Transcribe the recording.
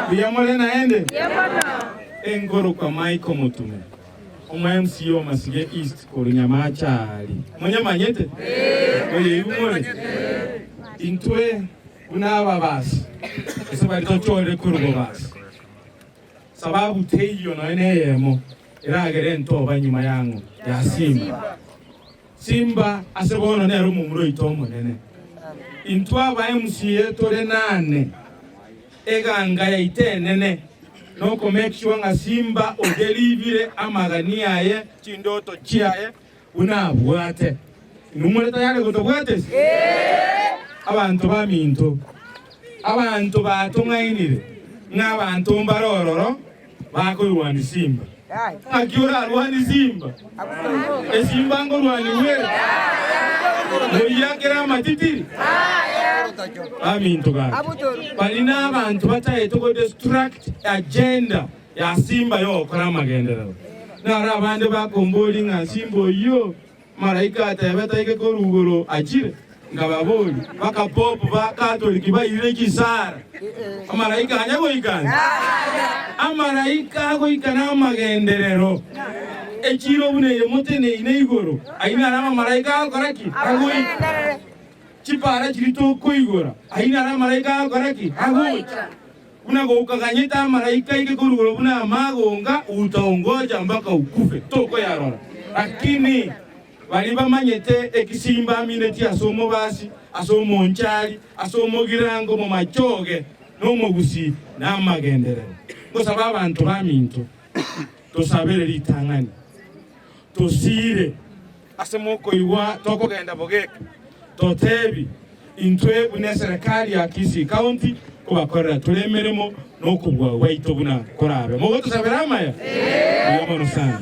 Biyamole naende? Engoro kwa Michael mutume. MCO masige East kurunyama chali. Manyete? Oye yumole. Intwe unaba basi. Esaba litochole kurugo basi. Sababu teyo no eneyemo. Iragere ntoba nyuma yangu ya Simba. Simba asebono ne rumumuro itomo nene. Intwa ba MCA tole nane. Eganga ya itenene. No make sure nga Simba o deliver amagani aye chindoto chiaye unabwate. Numuleta yale kutobwate? Abantu baminto. Abantu batungainire. N'abantu mbarororo bakoyuwani Simba. Akiura alwani Simba. Simba ngo lwani we. Moyakera matitiri. Aminto ga. Balina abantu bataye to distract agenda ya Simba yo kora magendera. Na abande bakomboli nga Simba yo Malaika atabeta ike korugoro ajire ngababoli bakapopo bakatoliki bayire kisara. Malaika anyago ikana. Malaika ago ikana magenderero. Echiro bune yemotene ineigoro. Aina rama Malaika akoraki. Ago chipara chirito koigora. Aina rama Malaika akoraki. Ago unago ukaganyeta Malaika ike korugoro buna magonga utangoja mpaka ukufe. Toko yarora. Lakini baliba manyete ekisimba mineti asomo basi asomo nchali asomo girango mu machoge no mugusi na magendere ngo sababa abantu baminto to sabere litangani to sire asemo ko iwa toko genda bogeka to tebi intwe bune serikali ya Kisii County ko bakora tulemeremo no kubwa waito buna korabe mo to sabera maya yamono sana.